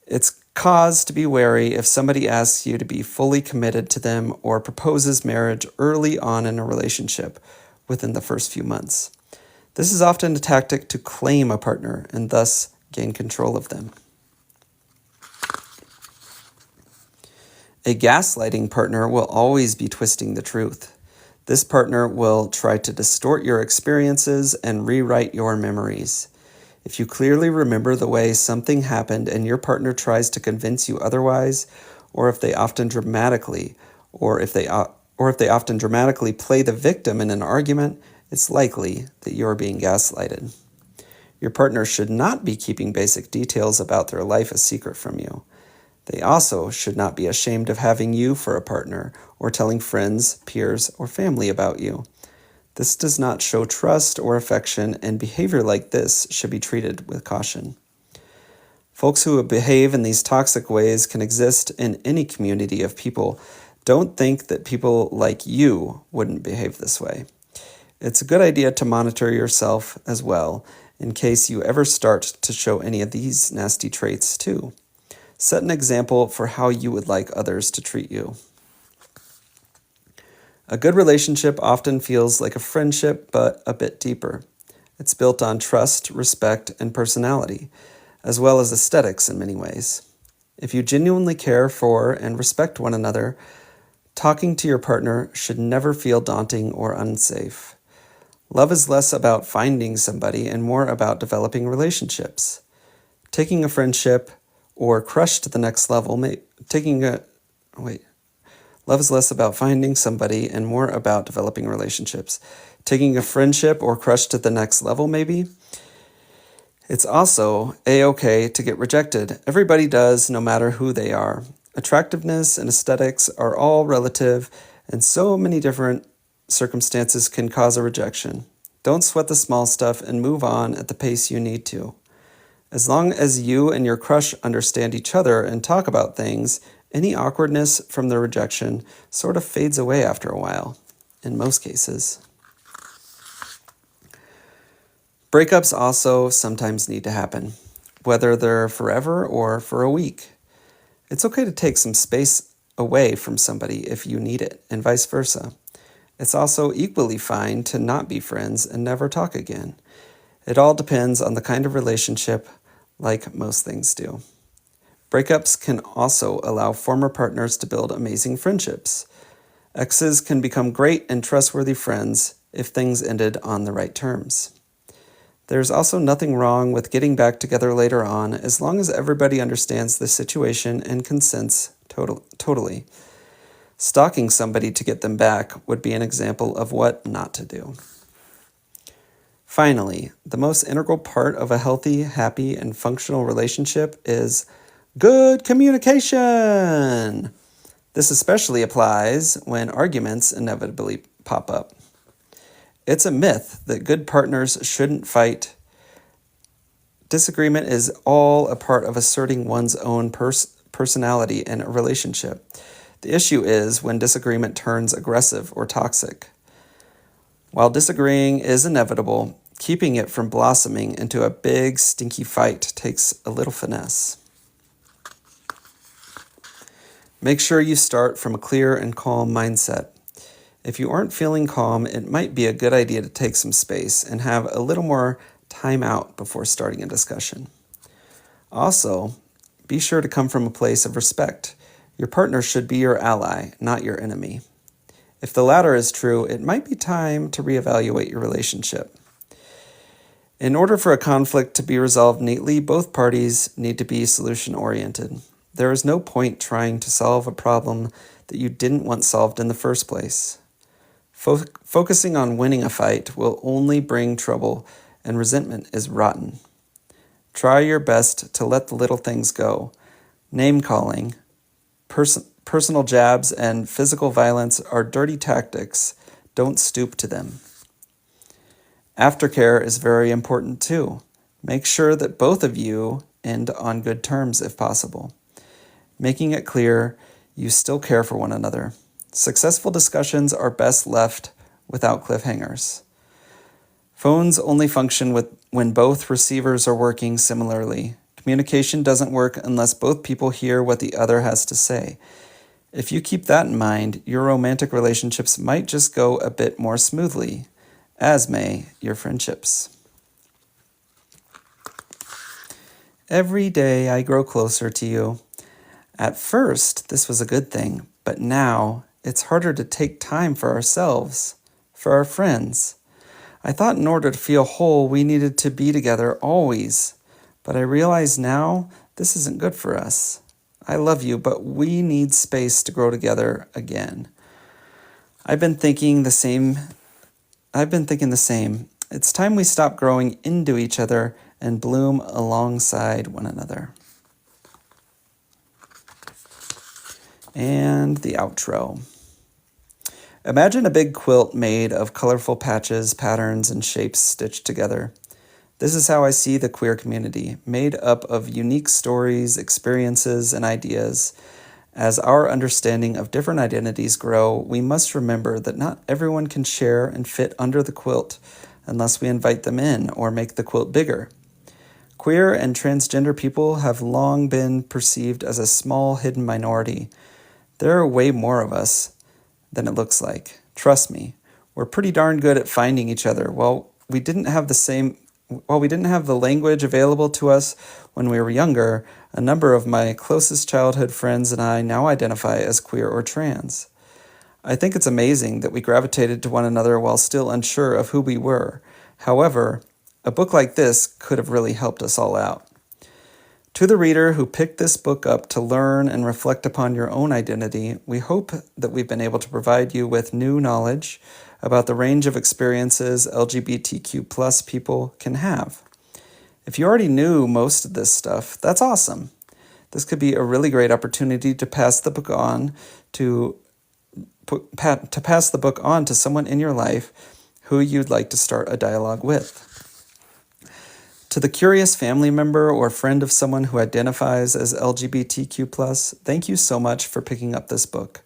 A: It's cause to be wary if somebody asks you to be fully committed to them or proposes marriage early on in a relationship within the first few months. This is often a tactic to claim a partner and thus gain control of them. A gaslighting partner will always be twisting the truth. This partner will try to distort your experiences and rewrite your memories. If you clearly remember the way something happened and your partner tries to convince you otherwise, or if they often dramatically play the victim in an argument, it's likely that you are being gaslighted. Your partner should not be keeping basic details about their life a secret from you. They also should not be ashamed of having you for a partner or telling friends, peers, or family about you. This does not show trust or affection, and behavior like this should be treated with caution. Folks who behave in these toxic ways can exist in any community of people. Don't think that people like you wouldn't behave this way. It's a good idea to monitor yourself as well in case you ever start to show any of these nasty traits too. Set an example for how you would like others to treat you. A good relationship often feels like a friendship, but a bit deeper. It's built on trust, respect, and personality, as well as aesthetics in many ways. If you genuinely care for and respect one another, talking to your partner should never feel daunting or unsafe. Love is less about finding somebody and more about developing relationships. Taking a friendship or crush to the next level Love is less about finding somebody and more about developing relationships. Taking a friendship or crush to the next level, maybe. It's also a-okay to get rejected. Everybody does, no matter who they are. Attractiveness and aesthetics are all relative, and so many different circumstances can cause a rejection. Don't sweat the small stuff and move on at the pace you need to. As long as you and your crush understand each other and talk about things, any awkwardness from the rejection sort of fades away after a while, in most cases. Breakups also sometimes need to happen, whether they're forever or for a week. It's okay to take some space away from somebody if you need it, and vice versa. It's also equally fine to not be friends and never talk again. It all depends on the kind of relationship, like most things do. Breakups can also allow former partners to build amazing friendships. Exes can become great and trustworthy friends if things ended on the right terms. There's also nothing wrong with getting back together later on as long as everybody understands the situation and consents totally. Stalking somebody to get them back would be an example of what not to do. Finally, the most integral part of a healthy, happy, and functional relationship is good communication. This especially applies when arguments inevitably pop up. It's a myth that good partners shouldn't fight. Disagreement is all a part of asserting one's own personality in a relationship. The issue is when disagreement turns aggressive or toxic. While disagreeing is inevitable, keeping it from blossoming into a big, stinky fight takes a little finesse. Make sure you start from a clear and calm mindset. If you aren't feeling calm, it might be a good idea to take some space and have a little more time out before starting a discussion. Also, be sure to come from a place of respect. Your partner should be your ally, not your enemy. If the latter is true, it might be time to reevaluate your relationship. In order for a conflict to be resolved neatly, both parties need to be solution-oriented. There is no point trying to solve a problem that you didn't want solved in the first place. Focusing on winning a fight will only bring trouble, and resentment is rotten. Try your best to let the little things go. Name-calling, personal jabs, and physical violence are dirty tactics. Don't stoop to them. Aftercare is very important too. Make sure that both of you end on good terms if possible, making it clear you still care for one another. Successful discussions are best left without cliffhangers. Phones only function when both receivers are working similarly. Communication doesn't work unless both people hear what the other has to say. If you keep that in mind, your romantic relationships might just go a bit more smoothly, as may your friendships. Every day I grow closer to you. At first, this was a good thing, but now it's harder to take time for ourselves, for our friends. I thought in order to feel whole, we needed to be together always, but I realize now this isn't good for us. I love you, but we need space to grow together again. I've been thinking the same. It's time we stop growing into each other and bloom alongside one another. And the outro. Imagine a big quilt made of colorful patches, patterns, and shapes stitched together. This is how I see the queer community, made up of unique stories, experiences, and ideas. As our understanding of different identities grow, we must remember that not everyone can share and fit under the quilt unless we invite them in or make the quilt bigger. Queer and transgender people have long been perceived as a small, hidden minority. There are way more of us than it looks like. Trust me, we're pretty darn good at finding each other. While we didn't have the language available to us when we were younger, a number of my closest childhood friends and I now identify as queer or trans. I think it's amazing that we gravitated to one another while still unsure of who we were. However, a book like this could have really helped us all out. To the reader who picked this book up to learn and reflect upon your own identity, we hope that we've been able to provide you with new knowledge about the range of experiences LGBTQ+ people can have. If you already knew most of this stuff, that's awesome. This could be a really great opportunity to pass the book on to someone in your life who you'd like to start a dialogue with. To the curious family member or friend of someone who identifies as LGBTQ+, thank you so much for picking up this book.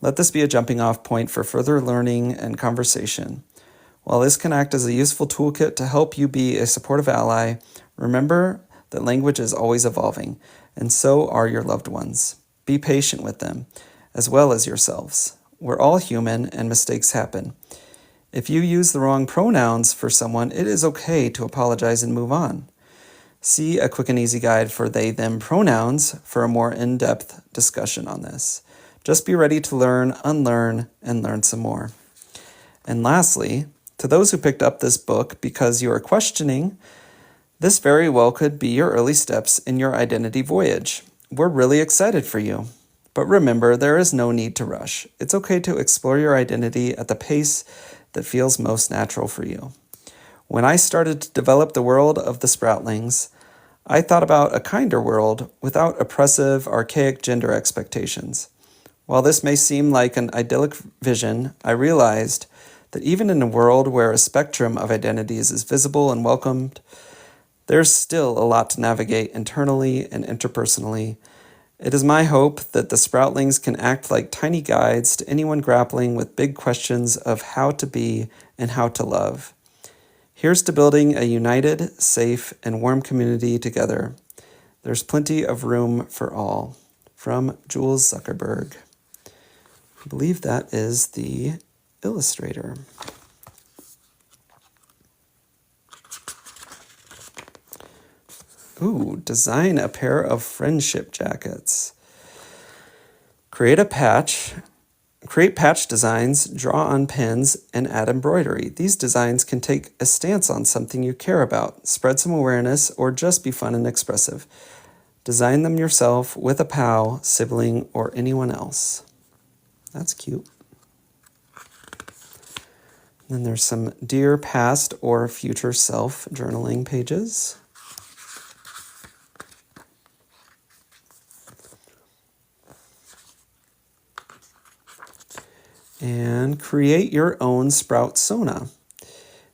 A: Let this be a jumping off point for further learning and conversation. While this can act as a useful toolkit to help you be a supportive ally, remember that language is always evolving, and so are your loved ones. Be patient with them, as well as yourselves. We're all human, and mistakes happen. If you use the wrong pronouns for someone, it is okay to apologize and move on. See a quick and easy guide for they, them pronouns for a more in-depth discussion on this. Just be ready to learn, unlearn, and learn some more. And lastly, to those who picked up this book because you are questioning, this very well could be your early steps in your identity voyage. We're really excited for you. But remember, there is no need to rush. It's okay to explore your identity at the pace that feels most natural for you. When I started to develop the world of the Sproutlings, I thought about a kinder world without oppressive, archaic gender expectations. While this may seem like an idyllic vision, I realized that even in a world where a spectrum of identities is visible and welcomed, there's still a lot to navigate internally and interpersonally. It is my hope that the Sproutlings can act like tiny guides to anyone grappling with big questions of how to be and how to love. Here's to building a united, safe, and warm community together. There's plenty of room for all. From Jules Zuckerberg. I believe that is the illustrator. Ooh, design a pair of friendship jackets. Create patch designs, draw on pens, and add embroidery. These designs can take a stance on something you care about, spread some awareness, or just be fun and expressive. Design them yourself with a pal, sibling, or anyone else. That's cute. Then there's some Dear Past or Future Self journaling pages. And create your own sprout sona.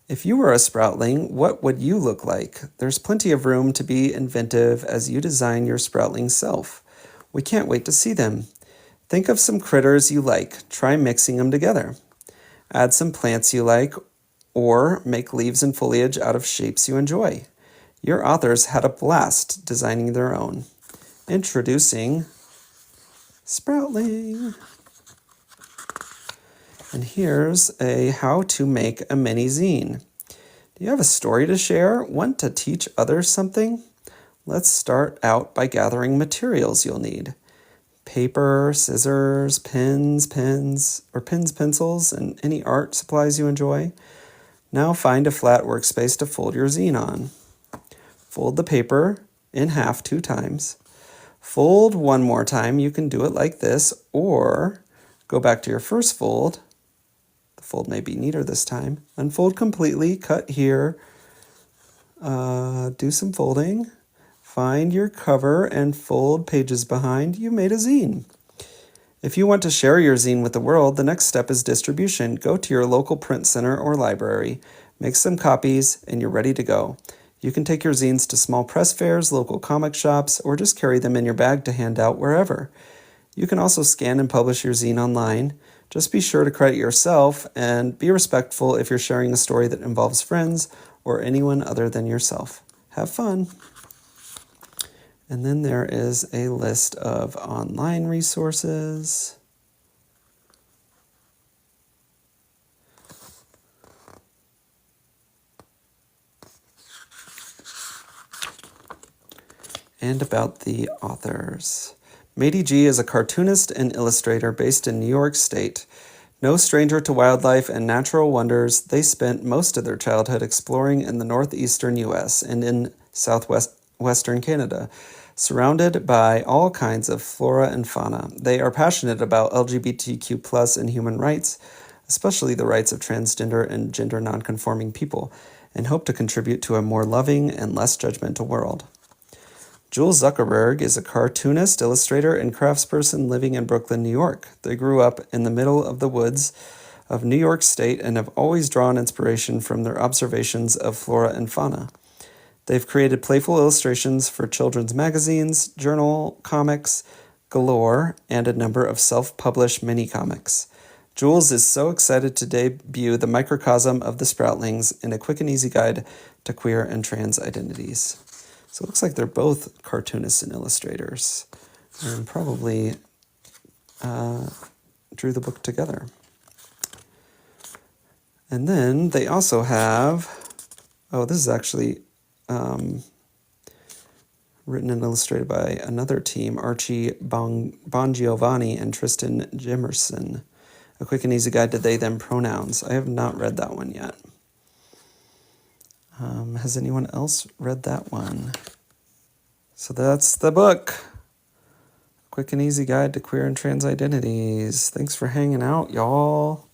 A: If you were a sproutling, what would you look like? There's plenty of room to be inventive as you design your sproutling self. We can't wait to see them. Think of some critters you like. Try mixing them together. Add some plants you like, or make leaves and foliage out of shapes you enjoy. Your authors had a blast designing their own. Introducing Sproutling. And here's a how to make a mini zine. Do you have a story to share? Want to teach others something? Let's start out by gathering materials you'll need. Paper, scissors, pencils, and any art supplies you enjoy. Now find a flat workspace to fold your zine on. Fold the paper in half 2 times. Fold one more time. You can do it like this, or go back to your first fold. The fold may be neater this time. Unfold completely, cut here, do some folding. Find your cover and fold pages behind. You made a zine. If you want to share your zine with the world, the next step is distribution. Go to your local print center or library, make some copies, and you're ready to go. You can take your zines to small press fairs, local comic shops, or just carry them in your bag to hand out wherever. You can also scan and publish your zine online. Just be sure to credit yourself and be respectful if you're sharing a story that involves friends or anyone other than yourself. Have fun. And then there is a list of online resources. And about the authors. Mady G is a cartoonist and illustrator based in New York State. No stranger to wildlife and natural wonders, they spent most of their childhood exploring in the northeastern U.S. and in southwestern Canada. surrounded by all kinds of flora and fauna. They are passionate about LGBTQ plus and human rights, especially the rights of transgender and gender nonconforming people, and hope to contribute to a more loving and less judgmental world. Jules Zuckerberg is a cartoonist, illustrator, and craftsperson living in Brooklyn, New York. They grew up in the middle of the woods of New York State and have always drawn inspiration from their observations of flora and fauna. They've created playful illustrations for children's magazines, journal comics galore, and a number of self-published mini-comics. Jules is so excited to debut the microcosm of the Sproutlings in a quick and easy guide to queer and trans identities. So it looks like they're both cartoonists and illustrators, and probably drew the book together. And then they also have, this is actually written and illustrated by another team, Archie Bongiovanni and Tristan Jimerson. A quick and easy guide to they, them pronouns. I have not read that one yet. Has anyone else read that one? So that's the book. Quick and easy guide to queer and trans identities. Thanks for hanging out, y'all.